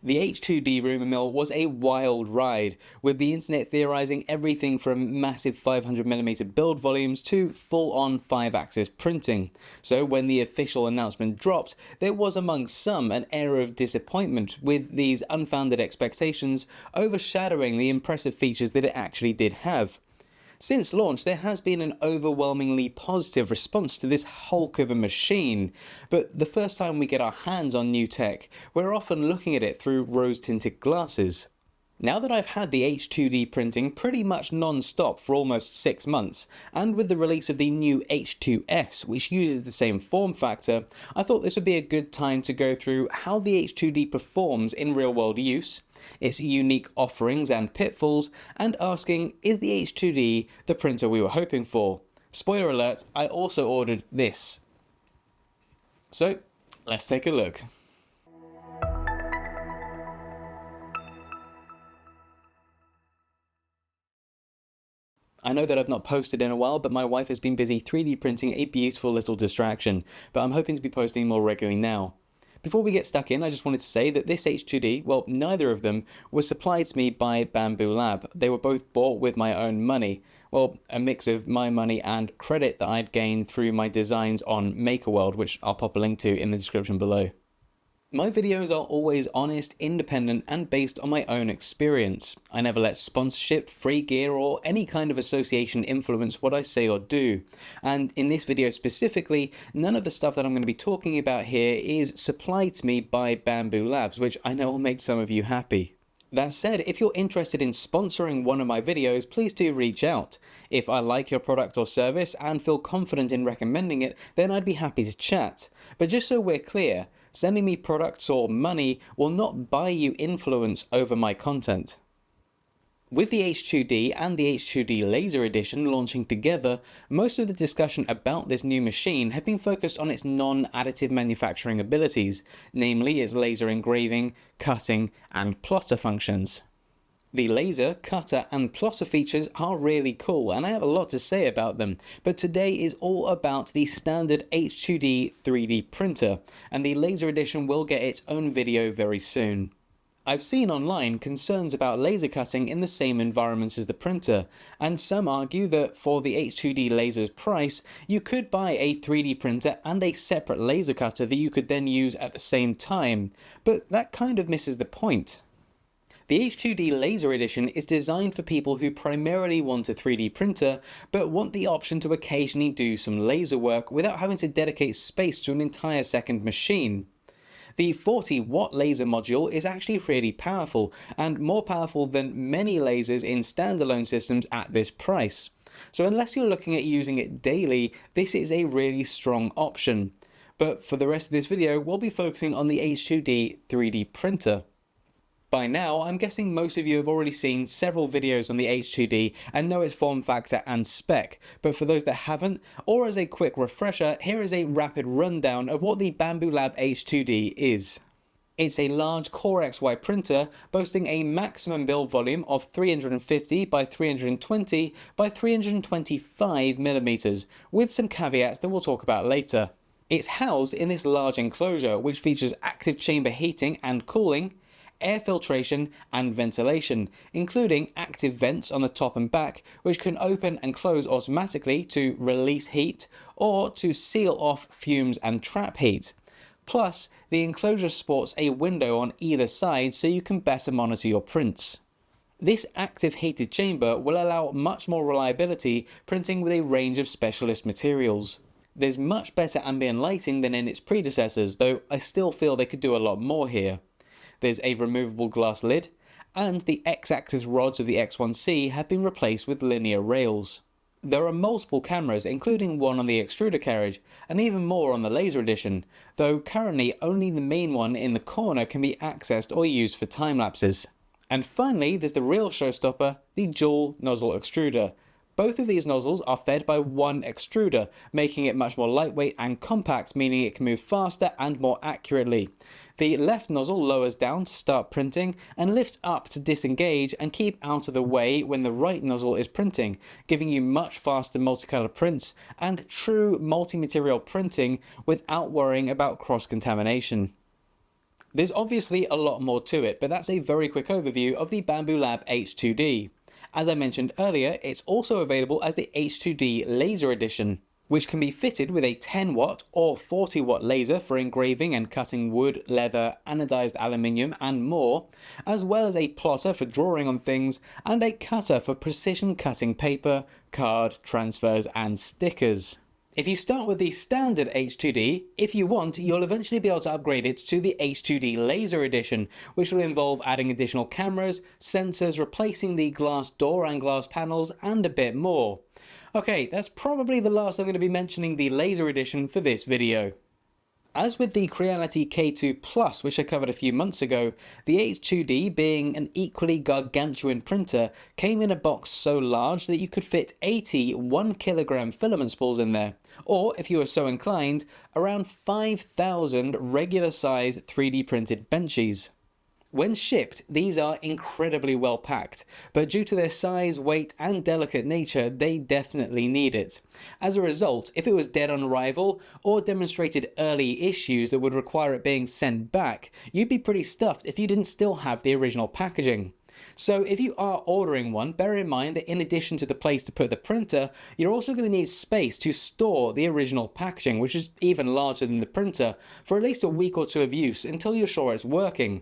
The H2D rumour mill was a wild ride, with the internet theorising everything from massive 500mm build volumes to full-on 5-axis printing. So when the official announcement dropped, there was among some an air of disappointment, with these unfounded expectations overshadowing the impressive features that it actually did have. Since launch, there has been an overwhelmingly positive response to this hulk of a machine, but the first time we get our hands on new tech, we're often looking at it through rose-tinted glasses. Now that I've had the H2D printing pretty much non-stop for almost 6 months, and with the release of the new H2S, which uses the same form factor, I thought this would be a good time to go through how the H2D performs in real-world use, its unique offerings and pitfalls, and asking, is the H2D the printer we were hoping for? Spoiler alert, I also ordered this. So, let's take a look. I know that I've not posted in a while, but my wife has been busy 3D printing a beautiful little distraction, but I'm hoping to be posting more regularly now. Before we get stuck in, I just wanted to say that this H2D, well, neither of them, was supplied to me by Bambu Lab. They were both bought with my own money. Well, a mix of my money and credit that I'd gained through my designs on MakerWorld, which I'll pop a link to in the description below. My videos are always honest, independent, and based on my own experience. I never let sponsorship, free gear, or any kind of association influence what I say or do. And in this video specifically, none of the stuff that I'm going to be talking about here is supplied to me by Bambu Labs, which I know will make some of you happy. That said, if you're interested in sponsoring one of my videos, please do reach out. If I like your product or service and feel confident in recommending it, then I'd be happy to chat. But just so we're clear, sending me products or money will not buy you influence over my content. With the H2D and the H2D Laser edition launching together, most of the discussion about this new machine have been focused on its non-additive manufacturing abilities, namely its laser engraving, cutting, and plotter functions. The laser, cutter, and plotter features are really cool, and I have a lot to say about them, but today is all about the standard H2D 3D printer, and the laser edition will get its own video very soon. I've seen online concerns about laser cutting in the same environment as the printer, and some argue that for the H2D laser's price, you could buy a 3D printer and a separate laser cutter that you could then use at the same time, but that kind of misses the point. The H2D Laser Edition is designed for people who primarily want a 3D printer, but want the option to occasionally do some laser work without having to dedicate space to an entire second machine. The 40-watt laser module is actually really powerful, and more powerful than many lasers in standalone systems at this price. So unless you're looking at using it daily, this is a really strong option. But for the rest of this video, we'll be focusing on the H2D 3D printer. By now, I'm guessing most of you have already seen several videos on the H2D and know its form factor and spec, but for those that haven't, or as a quick refresher, here is a rapid rundown of what the Bambu Lab H2D is. It's a large Core XY printer boasting a maximum build volume of 350 by 320 by 325mm, with some caveats that we'll talk about later. It's housed in this large enclosure which features active chamber heating and cooling, air filtration and ventilation, including active vents on the top and back which can open and close automatically to release heat or to seal off fumes and trap heat. Plus, the enclosure sports a window on either side so you can better monitor your prints. This active heated chamber will allow much more reliability printing with a range of specialist materials. There's much better ambient lighting than in its predecessors, though I still feel they could do a lot more here. There's a removable glass lid, and the X-axis rods of the X1C have been replaced with linear rails. There are multiple cameras, including one on the extruder carriage, and even more on the Laser Edition, though currently only the main one in the corner can be accessed or used for time lapses. And finally, there's the real showstopper, the dual nozzle extruder. Both of these nozzles are fed by one extruder, making it much more lightweight and compact, meaning it can move faster and more accurately. The left nozzle lowers down to start printing and lifts up to disengage and keep out of the way when the right nozzle is printing, giving you much faster multicolour prints and true multi-material printing without worrying about cross-contamination. There's obviously a lot more to it, but that's a very quick overview of the Bambu Lab H2D. As I mentioned earlier, it's also available as the H2D Laser Edition, which can be fitted with a 10 watt or 40 watt laser for engraving and cutting wood, leather, anodized aluminium and more, as well as a plotter for drawing on things and a cutter for precision cutting paper, card, transfers and stickers. If you start with the standard H2D, if you want, you'll eventually be able to upgrade it to the H2D Laser Edition, which will involve adding additional cameras, sensors, replacing the glass door and glass panels, and a bit more. Okay, that's probably the last I'm going to be mentioning the Laser Edition for this video. As with the Creality K2 Plus, which I covered a few months ago, the H2D, being an equally gargantuan printer, came in a box so large that you could fit 80 1kg filament spools in there, or if you were so inclined, around 5,000 regular size 3D printed benchies. When shipped, these are incredibly well packed, but due to their size, weight and delicate nature, they definitely need it. As a result, if it was dead on arrival, or demonstrated early issues that would require it being sent back, you'd be pretty stuffed if you didn't still have the original packaging. So if you are ordering one, bear in mind that in addition to the place to put the printer, you're also going to need space to store the original packaging, which is even larger than the printer, for at least a week or two of use until you're sure it's working.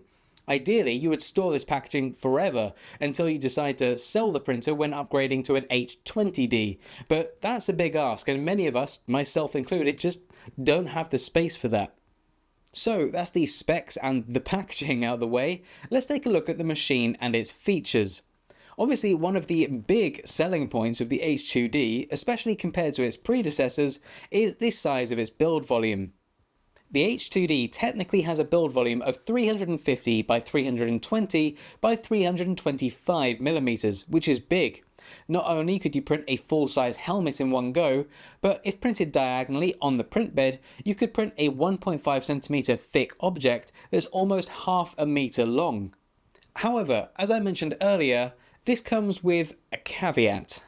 Ideally, you would store this packaging forever until you decide to sell the printer when upgrading to an H2D, but that's a big ask and many of us, myself included, just don't have the space for that. So that's the specs and the packaging out of the way. Let's take a look at the machine and its features. Obviously, one of the big selling points of the H2D, especially compared to its predecessors, is the size of its build volume. The H2D technically has a build volume of 350 by 320 by 325 millimeters, which is big. Not only could you print a full-size helmet in one go, but if printed diagonally on the print bed, you could print a 1.5 centimeter thick object that's almost half a meter long. However, as I mentioned earlier, this comes with a caveat.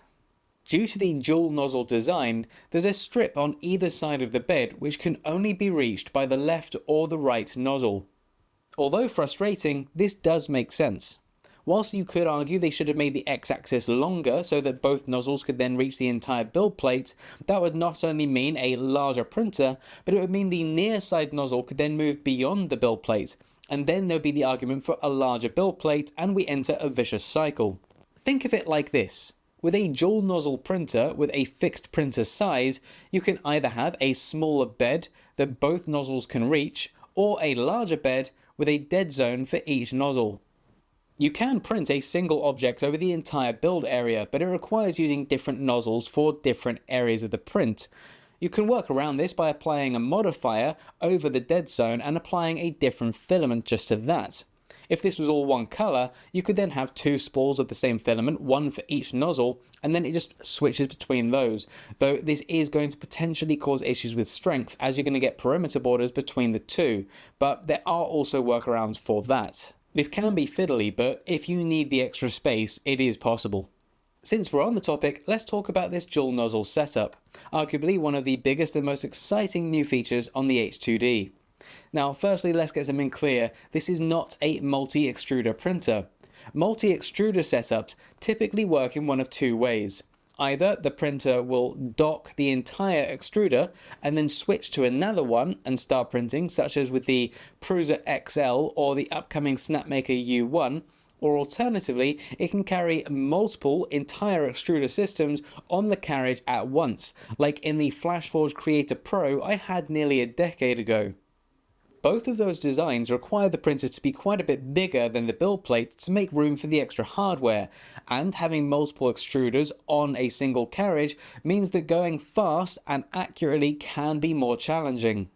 Due to the dual nozzle design, there's a strip on either side of the bed which can only be reached by the left or the right nozzle. Although frustrating, this does make sense. Whilst you could argue they should have made the x-axis longer so that both nozzles could then reach the entire build plate, that would not only mean a larger printer, but it would mean the near side nozzle could then move beyond the build plate, and then there would be the argument for a larger build plate and we enter a vicious cycle. Think of it like this. With a dual nozzle printer with a fixed printer size, you can either have a smaller bed that both nozzles can reach, or a larger bed with a dead zone for each nozzle. You can print a single object over the entire build area, but it requires using different nozzles for different areas of the print. You can work around this by applying a modifier over the dead zone and applying a different filament just to that. If this was all one colour, you could then have two spools of the same filament, one for each nozzle, and then it just switches between those, though this is going to potentially cause issues with strength as you're going to get perimeter borders between the two, but there are also workarounds for that. This can be fiddly, but if you need the extra space, it is possible. Since we're on the topic, let's talk about this dual nozzle setup, arguably one of the biggest and most exciting new features on the H2D. Now, firstly, let's get something clear. This is not a multi-extruder printer. Multi-extruder setups typically work in one of two ways. Either the printer will dock the entire extruder and then switch to another one and start printing, such as with the Prusa XL or the upcoming Snapmaker U1, or alternatively, it can carry multiple entire extruder systems on the carriage at once, like in the FlashForge Creator Pro I had nearly a decade ago. Both of those designs require the printer to be quite a bit bigger than the build plate to make room for the extra hardware, and having multiple extruders on a single carriage means that going fast and accurately can be more challenging.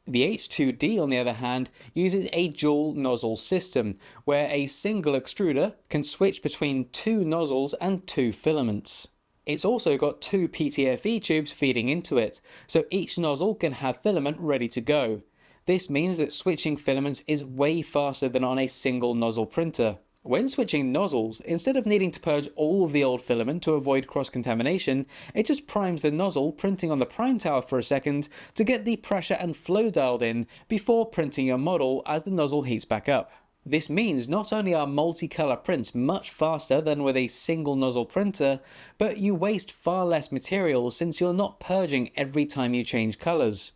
The H2D, on the other hand, uses a dual nozzle system, where a single extruder can switch between two nozzles and two filaments. It's also got two PTFE tubes feeding into it, so each nozzle can have filament ready to go. This means that switching filaments is way faster than on a single nozzle printer. When switching nozzles, instead of needing to purge all of the old filament to avoid cross-contamination, it just primes the nozzle, printing on the prime tower for a second to get the pressure and flow dialed in before printing your model as the nozzle heats back up. This means not only are multicolour prints much faster than with a single nozzle printer, but you waste far less material since you're not purging every time you change colours.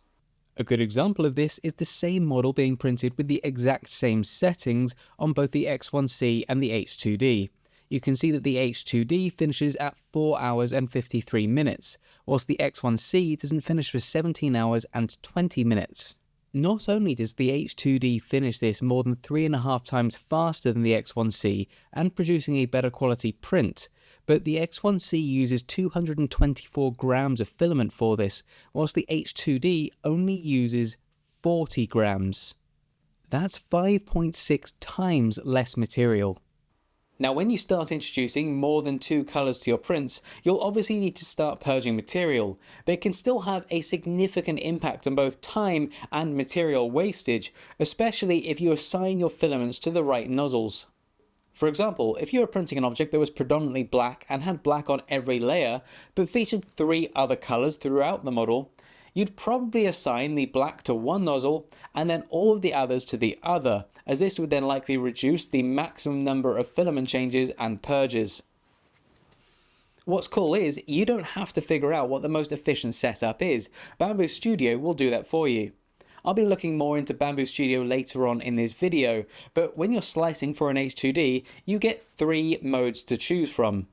A good example of this is the same model being printed with the exact same settings on both the X1C and the H2D. You can see that the H2D finishes at 4 hours and 53 minutes, whilst the X1C doesn't finish for 17 hours and 20 minutes. Not only does the H2D finish this more than 3.5 times faster than the X1C and producing a better quality print, but the X1C uses 224 grams of filament for this, whilst the H2D only uses 40 grams. That's 5.6 times less material. Now when you start introducing more than 2 colours to your prints, you'll obviously need to start purging material, but it can still have a significant impact on both time and material wastage, especially if you assign your filaments to the right nozzles. For example, if you were printing an object that was predominantly black and had black on every layer, but featured 3 other colours throughout the model, you'd probably assign the black to one nozzle and then all of the others to the other, as this would then likely reduce the maximum number of filament changes and purges. What's cool is, you don't have to figure out what the most efficient setup is. Bambu Studio will do that for you. I'll be looking more into Bambu Studio later on in this video, but when you're slicing for an H2D, you get 3 modes to choose from.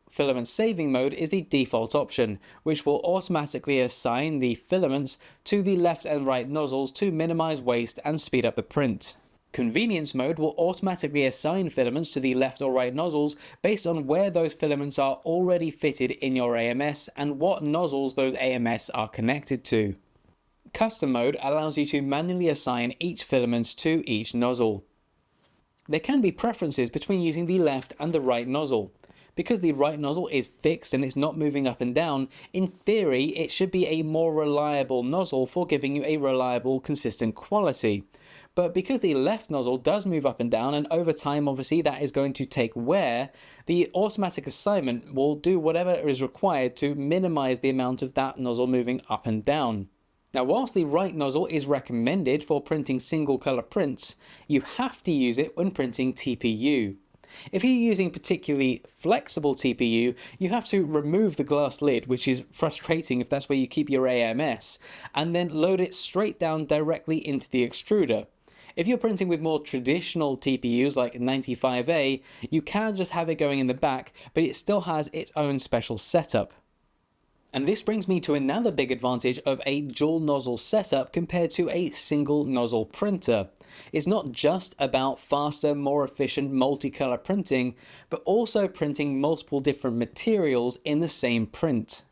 Filament saving mode is the default option, which will automatically assign the filaments to the left and right nozzles to minimize waste and speed up the print. Convenience mode will automatically assign filaments to the left or right nozzles based on where those filaments are already fitted in your AMS and what nozzles those AMS are connected to. Custom mode allows you to manually assign each filament to each nozzle. There can be preferences between using the left and the right nozzle. Because the right nozzle is fixed and it's not moving up and down, in theory it should be a more reliable nozzle for giving you a reliable, consistent quality. But because the left nozzle does move up and down, and over time obviously that is going to take wear, the automatic assignment will do whatever is required to minimize the amount of that nozzle moving up and down. Now whilst the right nozzle is recommended for printing single colour prints, you have to use it when printing TPU. If you're using particularly flexible TPU, you have to remove the glass lid, which is frustrating if that's where you keep your AMS, and then load it straight down directly into the extruder. If you're printing with more traditional TPUs like 95A, you can just have it going in the back, but it still has its own special setup. And this brings me to another big advantage of a dual nozzle setup compared to a single nozzle printer. It's not just about faster, more efficient multicolour printing, but also printing multiple different materials in the same print.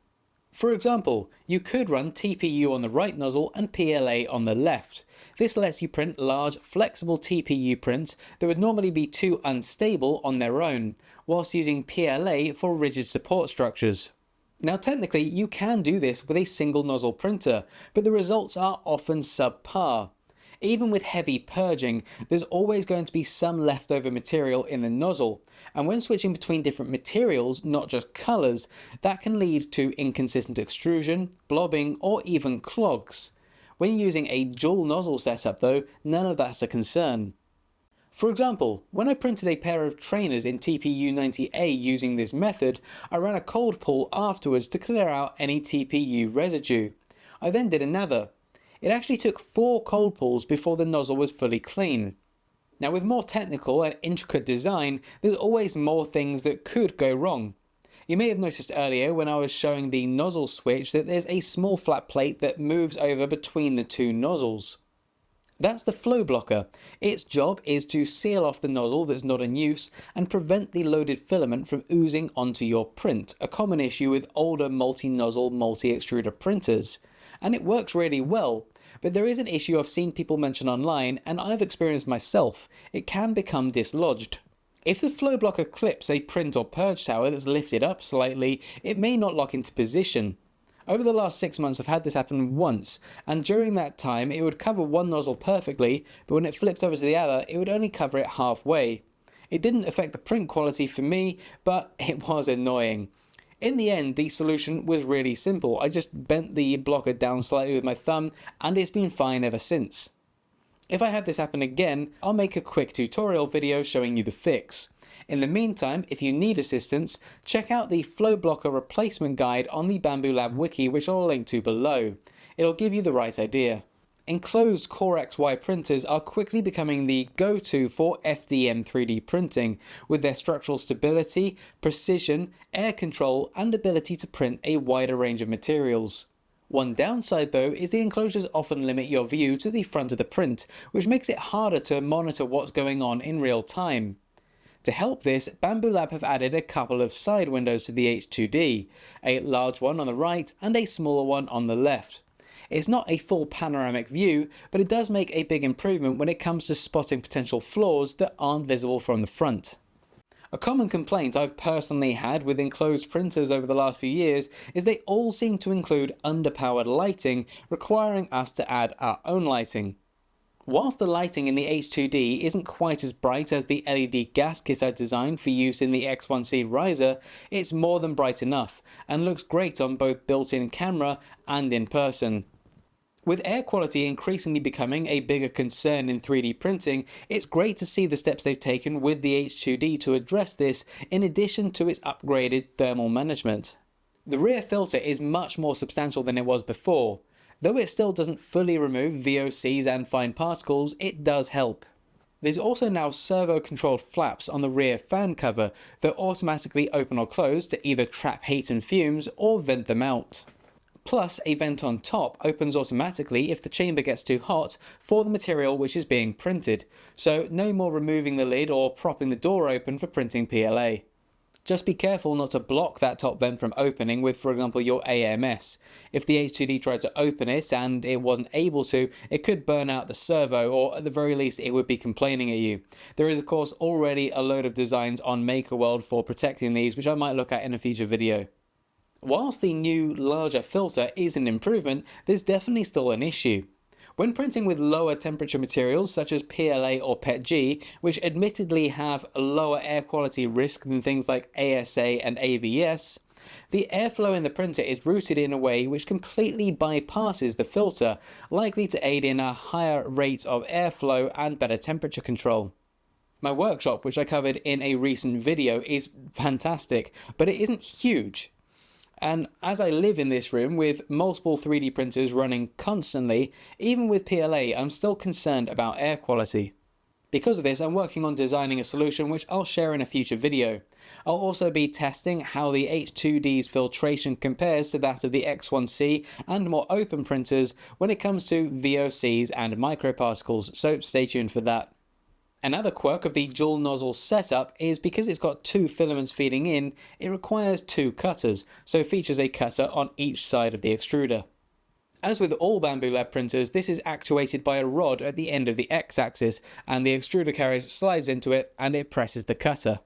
For example, you could run TPU on the right nozzle and PLA on the left. This lets you print large, flexible TPU prints that would normally be too unstable on their own, whilst using PLA for rigid support structures. Now technically you can do this with a single nozzle printer, but the results are often subpar. Even with heavy purging, there's always going to be some leftover material in the nozzle, and when switching between different materials, not just colours, that can lead to inconsistent extrusion, blobbing, or even clogs. When using a dual nozzle setup though, none of that's a concern. For example, when I printed a pair of trainers in TPU90A using this method, I ran a cold pull afterwards to clear out any TPU residue. I then did another. It actually took 4 cold pulls before the nozzle was fully clean. Now with more technical and intricate design, there's always more things that could go wrong. You may have noticed earlier when I was showing the nozzle switch that there's a small flat plate that moves over between the 2 nozzles. That's the flow blocker. Its job is to seal off the nozzle that's not in use and prevent the loaded filament from oozing onto your print, a common issue with older multi-nozzle, multi-extruder printers. And it works really well, but there is an issue I've seen people mention online and I've experienced myself. It can become dislodged. If the flow blocker clips a print or purge tower that's lifted up slightly, it may not lock into position. Over the last 6 months I've had this happen once, and during that time it would cover one nozzle perfectly, but when it flipped over to the other it would only cover it halfway. It didn't affect the print quality for me, but it was annoying. In the end, the solution was really simple. I just bent the blocker down slightly with my thumb, and it's been fine ever since. If I have this happen again, I'll make a quick tutorial video showing you the fix. In the meantime, if you need assistance, check out the flow blocker replacement guide on the Bambu Lab wiki, which I'll link to below. It'll give you the right idea. Enclosed Core XY printers are quickly becoming the go-to for FDM 3D printing, with their structural stability, precision, air control, and ability to print a wider range of materials. One downside though is the enclosures often limit your view to the front of the print, which makes it harder to monitor what's going on in real time. To help this, Bambu Lab have added a couple of side windows to the H2D, a large one on the right and a smaller one on the left. It's not a full panoramic view, but it does make a big improvement when it comes to spotting potential flaws that aren't visible from the front. A common complaint I've personally had with enclosed printers over the last few years is they all seem to include underpowered lighting, requiring us to add our own lighting. Whilst the lighting in the H2D isn't quite as bright as the LED gasket I designed for use in the X1C riser, it's more than bright enough, and looks great on both built-in camera and in person. With air quality increasingly becoming a bigger concern in 3D printing, it's great to see the steps they've taken with the H2D to address this, in addition to its upgraded thermal management. The rear filter is much more substantial than it was before. Though it still doesn't fully remove VOCs and fine particles, it does help. There's also now servo-controlled flaps on the rear fan cover that automatically open or close to either trap heat and fumes or vent them out. Plus, a vent on top opens automatically if the chamber gets too hot for the material which is being printed, so no more removing the lid or propping the door open for printing PLA. Just be careful not to block that top vent from opening with, for example, your AMS. If the H2D tried to open it and it wasn't able to, it could burn out the servo, or at the very least it would be complaining at you. There is of course already a load of designs on MakerWorld for protecting these, which I might look at in a future video. Whilst the new, larger filter is an improvement, there's definitely still an issue. When printing with lower temperature materials such as PLA or PETG, which admittedly have a lower air quality risk than things like ASA and ABS, the airflow in the printer is routed in a way which completely bypasses the filter, likely to aid in a higher rate of airflow and better temperature control. My workshop, which I covered in a recent video, is fantastic, but it isn't huge. And as I live in this room with multiple 3D printers running constantly, even with PLA, I'm still concerned about air quality. Because of this, I'm working on designing a solution which I'll share in a future video. I'll also be testing how the H2D's filtration compares to that of the X1C and more open printers when it comes to VOCs and microparticles, so stay tuned for that. Another quirk of the dual nozzle setup is because it's got two filaments feeding in, it requires two cutters, so it features a cutter on each side of the extruder. As with all Bambu Lab printers, this is actuated by a rod at the end of the X-axis, and the extruder carriage slides into it and it presses the cutter.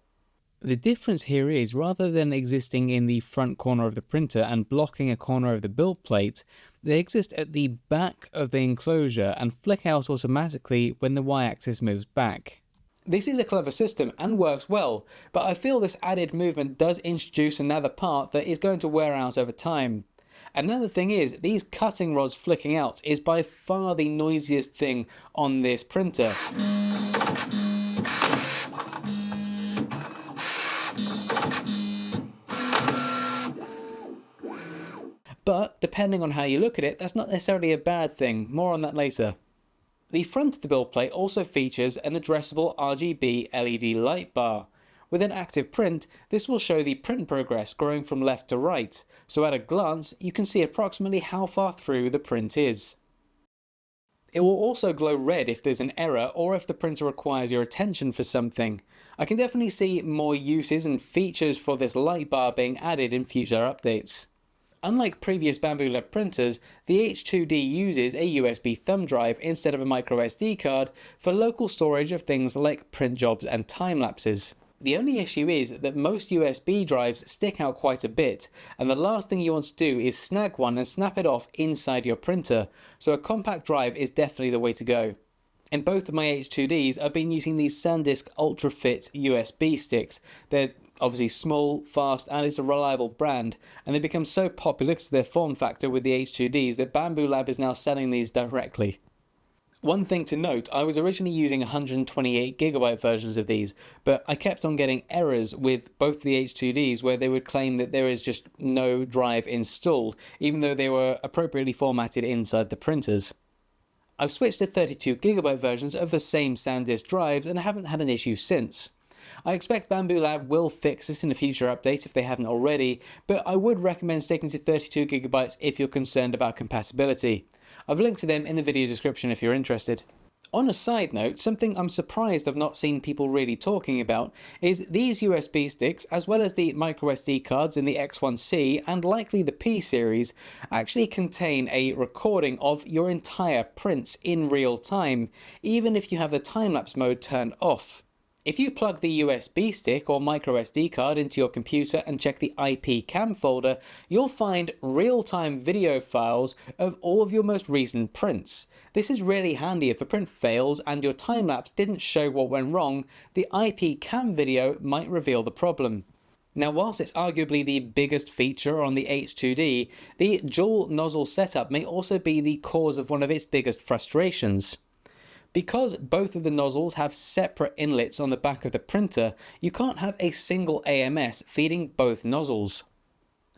The difference here is, rather than existing in the front corner of the printer and blocking a corner of the build plate, they exist at the back of the enclosure and flick out automatically when the Y-axis moves back. This is a clever system and works well, but I feel this added movement does introduce another part that is going to wear out over time. Another thing is, these cutting rods flicking out is by far the noisiest thing on this printer. But, depending on how you look at it, that's not necessarily a bad thing, more on that later. The front of the build plate also features an addressable RGB LED light bar. With an active print, this will show the print progress growing from left to right, so at a glance you can see approximately how far through the print is. It will also glow red if there's an error or if the printer requires your attention for something. I can definitely see more uses and features for this light bar being added in future updates. Unlike previous Bambu Lab printers, the H2D uses a USB thumb drive instead of a microSD card for local storage of things like print jobs and time lapses. The only issue is that most USB drives stick out quite a bit, and the last thing you want to do is snag one and snap it off inside your printer, so a compact drive is definitely the way to go. In both of my H2Ds, I've been using these SanDisk UltraFit USB sticks. They're obviously small, fast, and it's a reliable brand, and they become so popular because of their form factor with the H2Ds that Bambu Lab is now selling these directly. One thing to note, I was originally using 128GB versions of these, but I kept on getting errors with both the H2Ds where they would claim that there is just no drive installed, even though they were appropriately formatted inside the printers. I've switched to 32GB versions of the same SanDisk drives and I haven't had an issue since. I expect Bambu Lab will fix this in a future update if they haven't already, but I would recommend sticking to 32GB if you're concerned about compatibility. I've linked to them in the video description if you're interested. On a side note, something I'm surprised I've not seen people really talking about is these USB sticks, as well as the microSD cards in the X1C and likely the P series, actually contain a recording of your entire prints in real time, even if you have the time-lapse mode turned off. If you plug the USB stick or microSD card into your computer and check the IP cam folder, you'll find real-time video files of all of your most recent prints. This is really handy if a print fails and your time-lapse didn't show what went wrong, the IP cam video might reveal the problem. Now, whilst it's arguably the biggest feature on the H2D, the dual nozzle setup may also be the cause of one of its biggest frustrations. Because both of the nozzles have separate inlets on the back of the printer, you can't have a single AMS feeding both nozzles.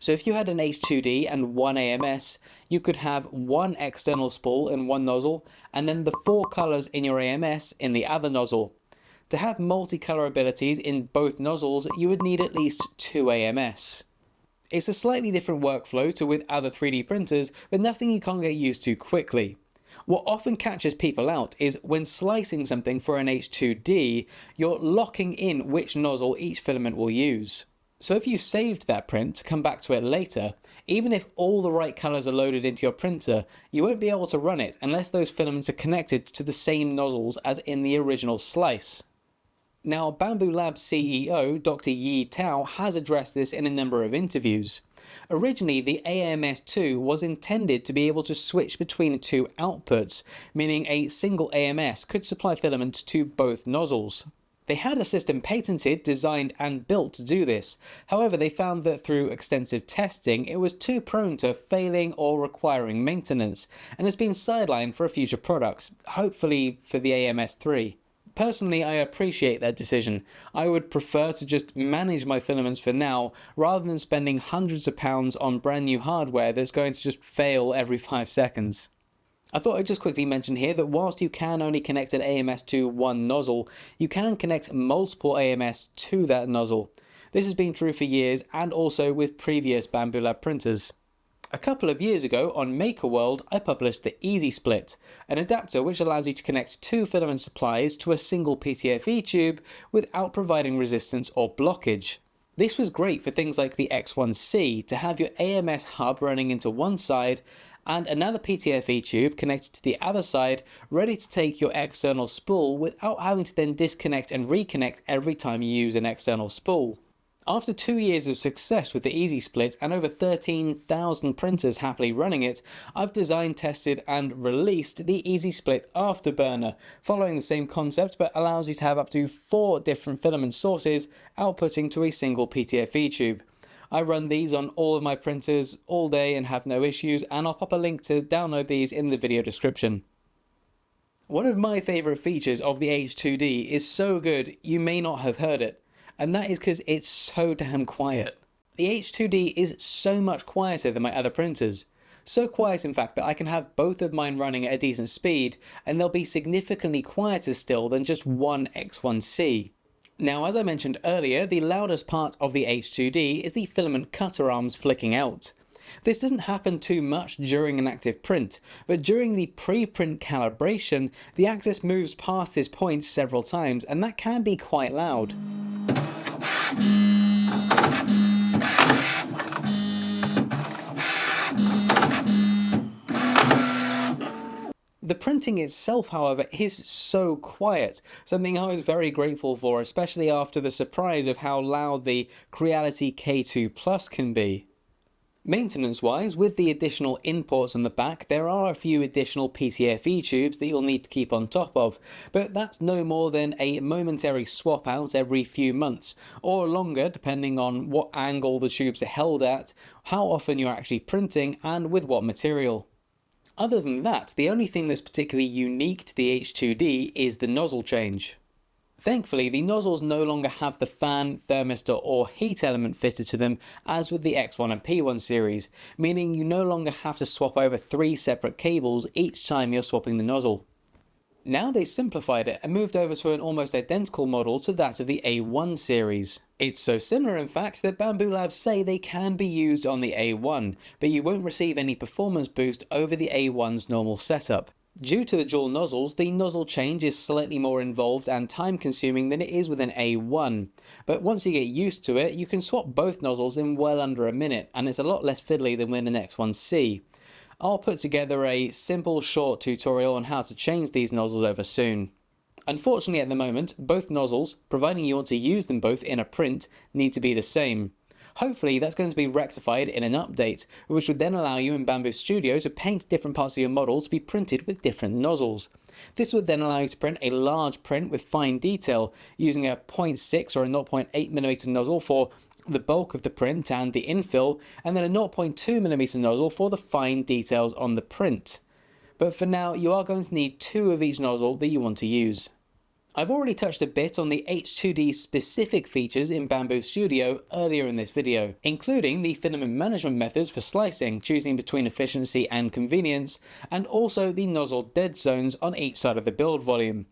So if you had an H2D and one AMS, you could have one external spool in one nozzle, and then the 4 colours in your AMS in the other nozzle. To have multicolour abilities in both nozzles, you would need at least 2 AMS. It's a slightly different workflow to with other 3D printers, but nothing you can't get used to quickly. What often catches people out is when slicing something for an H2D, you're locking in which nozzle each filament will use. So if you saved that print to come back to it later, even if all the right colours are loaded into your printer, you won't be able to run it unless those filaments are connected to the same nozzles as in the original slice. Now, Bambu Lab CEO Dr. Yi Tao has addressed this in a number of interviews. Originally, the AMS2 was intended to be able to switch between 2 outputs, meaning a single AMS could supply filament to both nozzles. They had a system patented, designed and built to do this. However, they found that through extensive testing, it was too prone to failing or requiring maintenance, and has been sidelined for a future product, hopefully for the AMS3. Personally, I appreciate that decision. I would prefer to just manage my filaments for now, rather than spending hundreds of pounds on brand new hardware that's going to just fail every 5 seconds. I thought I'd just quickly mention here that whilst you can only connect an AMS to one nozzle, you can connect multiple AMS to that nozzle. This has been true for years and also with previous Bambu Lab printers. A couple of years ago on MakerWorld, I published the Easy Split, an adapter which allows you to connect 2 filament supplies to a single PTFE tube without providing resistance or blockage. This was great for things like the X1C to have your AMS hub running into one side and another PTFE tube connected to the other side, ready to take your external spool without having to then disconnect and reconnect every time you use an external spool. After 2 years of success with the Easy Split and over 13,000 printers happily running it, I've designed, tested and released the Easy Split Afterburner, following the same concept but allows you to have up to 4 different filament sources outputting to a single PTFE tube. I run these on all of my printers all day and have no issues, and I'll pop a link to download these in the video description. One of my favourite features of the H2D is so good you may not have heard it. And that is because it's so damn quiet. The H2D is so much quieter than my other printers. So quiet in fact that I can have both of mine running at a decent speed and they'll be significantly quieter still than just one X1C. Now, as I mentioned earlier, the loudest part of the H2D is the filament cutter arms flicking out. This doesn't happen too much during an active print, but during the pre-print calibration, the axis moves past this point several times and that can be quite loud. The printing itself, however, is so quiet, something I was very grateful for, especially after the surprise of how loud the Creality K2 Plus can be. Maintenance wise, with the additional imports on the back, there are a few additional PTFE tubes that you'll need to keep on top of, but that's no more than a momentary swap out every few months, or longer depending on what angle the tubes are held at, how often you're actually printing, and with what material. Other than that, the only thing that's particularly unique to the H2D is the nozzle change. Thankfully, the nozzles no longer have the fan, thermistor or heat element fitted to them as with the X1 and P1 series, meaning you no longer have to swap over 3 separate cables each time you're swapping the nozzle. Now they simplified it and moved over to an almost identical model to that of the A1 series. It's so similar in fact that Bambu Lab say they can be used on the A1, but you won't receive any performance boost over the A1's normal setup. Due to the dual nozzles, the nozzle change is slightly more involved and time consuming than it is with an A1, but once you get used to it, you can swap both nozzles in well under a minute, and it's a lot less fiddly than with an X1C. I'll put together a simple short tutorial on how to change these nozzles over soon. Unfortunately at the moment, both nozzles, providing you want to use them both in a print, need to be the same. Hopefully that's going to be rectified in an update, which would then allow you in Bambu Studio to paint different parts of your model to be printed with different nozzles. This would then allow you to print a large print with fine detail, using a 0.6 or a 0.8mm nozzle for the bulk of the print and the infill, and then a 0.2mm nozzle for the fine details on the print. But for now, you are going to need 2 of each nozzle that you want to use. I've already touched a bit on the H2D specific features in Bambu Studio earlier in this video, including the filament management methods for slicing, choosing between efficiency and convenience, and also the nozzle dead zones on each side of the build volume.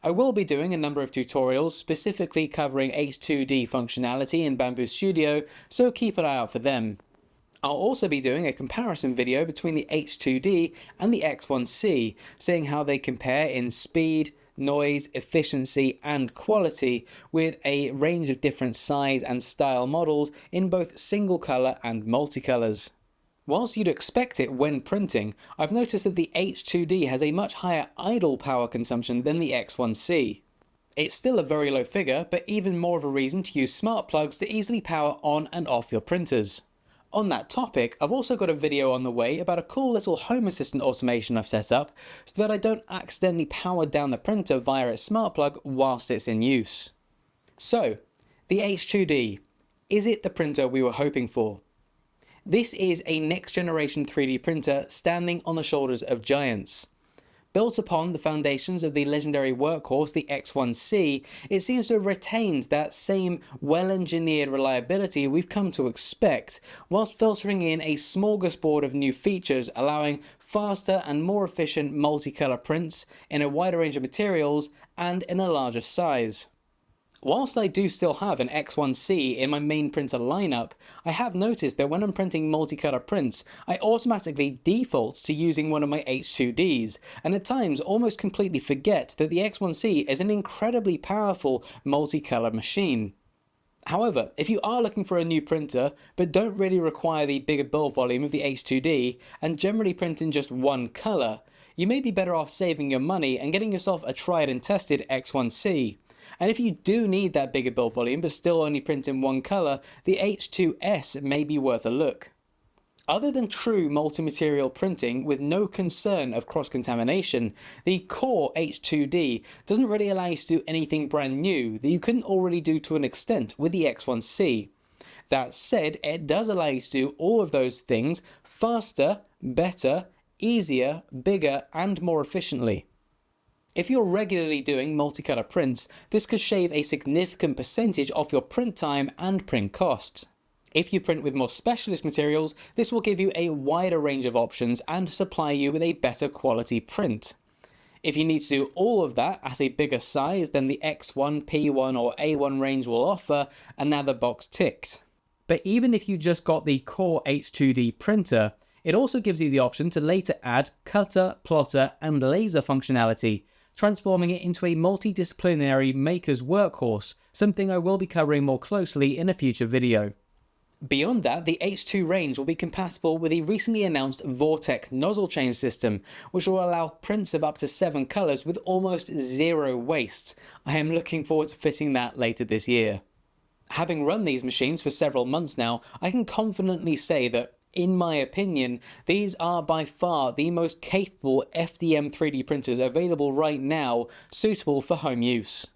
I will be doing a number of tutorials specifically covering H2D functionality in Bambu Studio, so keep an eye out for them. I'll also be doing a comparison video between the H2D and the X1C, seeing how they compare in speed, noise, efficiency and quality with a range of different size and style models in both single colour and multicolours. Whilst you'd expect it when printing, I've noticed that the H2D has a much higher idle power consumption than the X1C. It's still a very low figure, but even more of a reason to use smart plugs to easily power on and off your printers. On that topic, I've also got a video on the way about a cool little home assistant automation I've set up so that I don't accidentally power down the printer via a smart plug whilst it's in use. So, the H2D. Is it the printer we were hoping for? This is a next generation 3D printer standing on the shoulders of giants. Built upon the foundations of the legendary workhorse, the X1C, it seems to have retained that same well-engineered reliability we've come to expect, whilst filtering in a smorgasbord of new features allowing faster and more efficient multicolour prints in a wider range of materials and in a larger size. Whilst I do still have an X1C in my main printer lineup, I have noticed that when I'm printing multicolour prints, I automatically default to using one of my H2Ds, and at times almost completely forget that the X1C is an incredibly powerful multicolour machine. However, if you are looking for a new printer, but don't really require the bigger build volume of the H2D, and generally print in just one colour, you may be better off saving your money and getting yourself a tried and tested X1C. And if you do need that bigger build volume but still only print in one colour, the H2S may be worth a look. Other than true multi-material printing with no concern of cross-contamination, the core H2D doesn't really allow you to do anything brand new that you couldn't already do to an extent with the X1C. That said, it does allow you to do all of those things faster, better, easier, bigger and more efficiently. If you're regularly doing multicolour prints, this could shave a significant percentage off your print time and print costs. If you print with more specialist materials, this will give you a wider range of options and supply you with a better quality print. If you need to do all of that at a bigger size than the X1, P1 or A1 range will offer, another box ticked. But even if you just got the core H2D printer, it also gives you the option to later add cutter, plotter and laser functionality, transforming it into a multidisciplinary maker's workhorse, something I will be covering more closely in a future video. Beyond that, the H2 range will be compatible with the recently announced Vortex nozzle change system, which will allow prints of up to 7 colours with almost zero waste. I am looking forward to fitting that later this year. Having run these machines for several months now, I can confidently say that In my opinion, these are by far the most capable FDM 3D printers available right now, suitable for home use.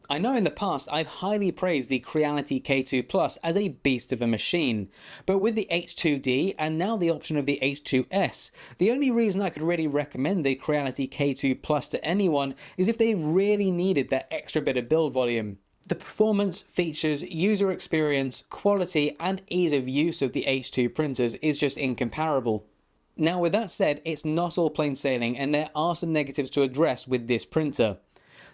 I know in the past I've highly praised the Creality K2 Plus as a beast of a machine, but with the H2D and now the option of the H2S, the only reason I could really recommend the Creality K2 Plus to anyone is if they really needed that extra bit of build volume. The performance, features, user experience, quality and ease of use of the H2 printers is just incomparable. Now with that said, it's not all plain sailing and there are some negatives to address with this printer.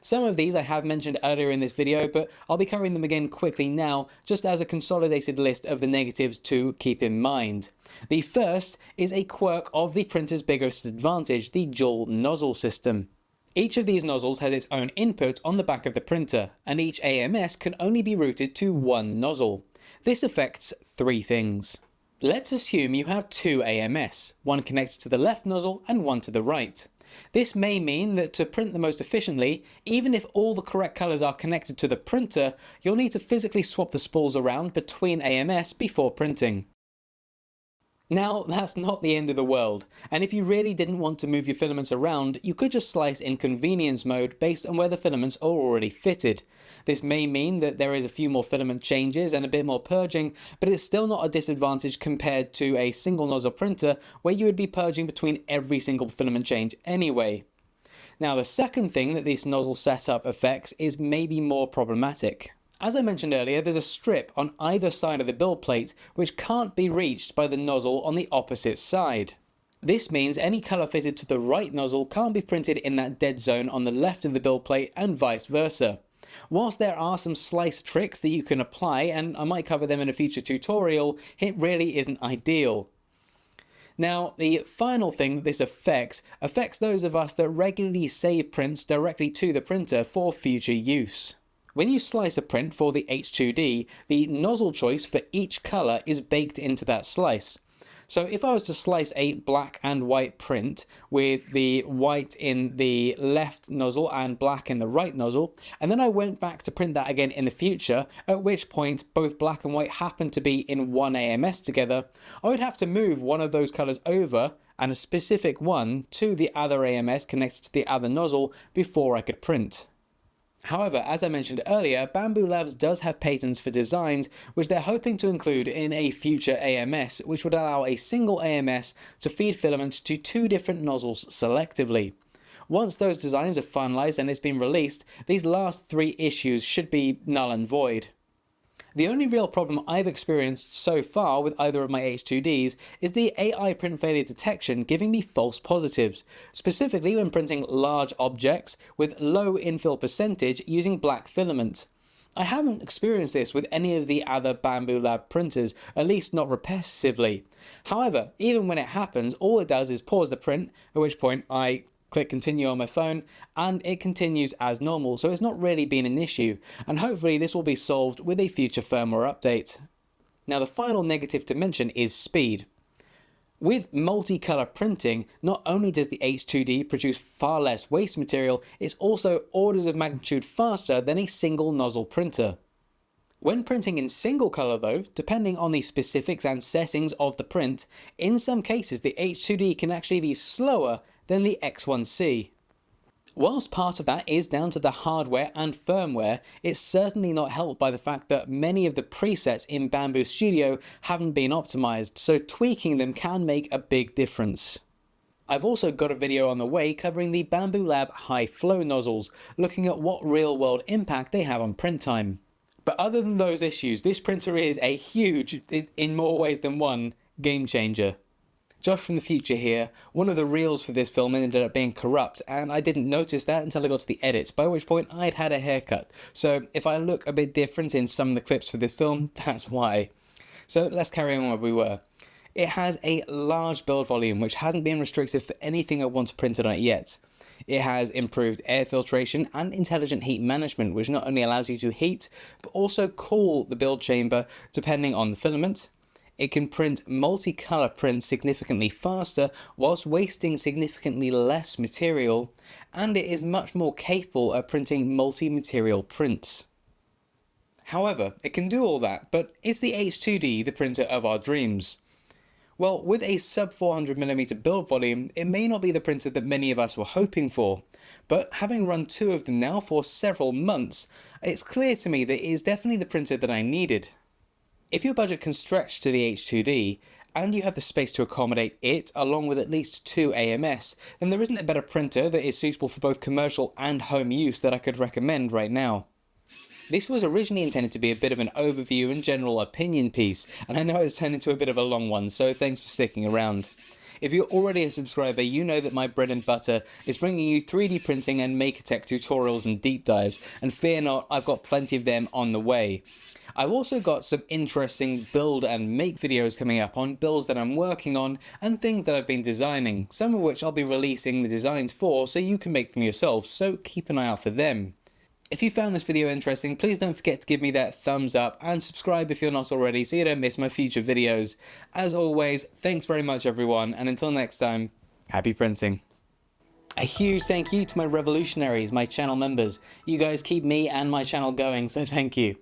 Some of these I have mentioned earlier in this video, but I'll be covering them again quickly now, just as a consolidated list of the negatives to keep in mind. The first is a quirk of the printer's biggest advantage, the dual nozzle system. Each of these nozzles has its own input on the back of the printer, and each AMS can only be routed to one nozzle. This affects three things. Let's assume you have two AMS, one connected to the left nozzle and one to the right. This may mean that to print the most efficiently, even if all the correct colours are connected to the printer, you'll need to physically swap the spools around between AMS before printing. Now, that's not the end of the world, and if you really didn't want to move your filaments around, you could just slice in convenience mode based on where the filaments are already fitted. This may mean that there is a few more filament changes and a bit more purging, but it's still not a disadvantage compared to a single nozzle printer where you would be purging between every single filament change anyway. Now, the second thing that this nozzle setup affects is maybe more problematic. As I mentioned earlier, there's a strip on either side of the build plate which can't be reached by the nozzle on the opposite side. This means any colour fitted to the right nozzle can't be printed in that dead zone on the left of the build plate and vice versa. Whilst there are some slice tricks that you can apply, and I might cover them in a future tutorial, it really isn't ideal. Now, the final thing that this affects those of us that regularly save prints directly to the printer for future use. When you slice a print for the H2D, the nozzle choice for each colour is baked into that slice. So if I was to slice a black and white print with the white in the left nozzle and black in the right nozzle, and then I went back to print that again in the future, at which point both black and white happen to be in one AMS together, I would have to move one of those colours over and a specific one to the other AMS connected to the other nozzle before I could print. However, as I mentioned earlier, Bambu Labs does have patents for designs which they're hoping to include in a future AMS, which would allow a single AMS to feed filaments to two different nozzles selectively. Once those designs are finalised and it's been released, these last three issues should be null and void. The only real problem I've experienced so far with either of my H2Ds is the AI print failure detection giving me false positives, specifically when printing large objects with low infill percentage using black filament. I haven't experienced this with any of the other Bambu Lab printers, at least not repetitively. However, even when it happens, all it does is pause the print, at which point I click continue on my phone and it continues as normal, so it's not really been an issue, and hopefully this will be solved with a future firmware update. Now, the final negative to mention is speed. With multicolour printing, not only does the H2D produce far less waste material, it's also orders of magnitude faster than a single nozzle printer. When printing in single colour though, depending on the specifics and settings of the print, in some cases the H2D can actually be slower than the X1C. Whilst part of that is down to the hardware and firmware, it's certainly not helped by the fact that many of the presets in Bambu Studio haven't been optimised, so tweaking them can make a big difference. I've also got a video on the way covering the Bambu Lab high flow nozzles, looking at what real world impact they have on print time. But other than those issues, this printer is a huge, in more ways than one, game changer. Josh from the future here. One of the reels for this film ended up being corrupt, and I didn't notice that until I got to the edits, by which point I'd had a haircut. So if I look a bit different in some of the clips for this film, that's why. So let's carry on where we were. It has a large build volume, which hasn't been restricted for anything I want to print on it yet. It has improved air filtration and intelligent heat management, which not only allows you to heat, but also cool the build chamber depending on the filament. It can print multicolour prints significantly faster whilst wasting significantly less material, and it is much more capable of printing multi-material prints. However, it can do all that, but is the H2D the printer of our dreams? Well, with a sub 400mm build volume, it may not be the printer that many of us were hoping for, but having run 2 of them now for several months, it's clear to me that it is definitely the printer that I needed. If your budget can stretch to the H2D, and you have the space to accommodate it along with at least 2 AMS, then there isn't a better printer that is suitable for both commercial and home use that I could recommend right now. This was originally intended to be a bit of an overview and general opinion piece, and I know it's turned into a bit of a long one, so thanks for sticking around. If you're already a subscriber, you know that my bread and butter is bringing you 3D printing and MakerTech tutorials and deep dives, and fear not, I've got plenty of them on the way. I've also got some interesting build and make videos coming up on builds that I'm working on and things that I've been designing, some of which I'll be releasing the designs for so you can make them yourself, so keep an eye out for them. If you found this video interesting, please don't forget to give me that thumbs up and subscribe if you're not already so you don't miss my future videos. As always, thanks very much everyone, and until next time, happy printing. A huge thank you to my revolutionaries, my channel members. You guys keep me and my channel going, so thank you.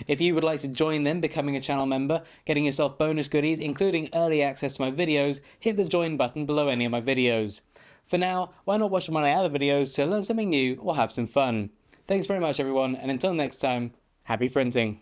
If you would like to join them becoming a channel member, getting yourself bonus goodies including early access to my videos, hit the join button below any of my videos. For now, why not watch one of my other videos to learn something new or have some fun. Thanks very much everyone, and until next time, happy printing.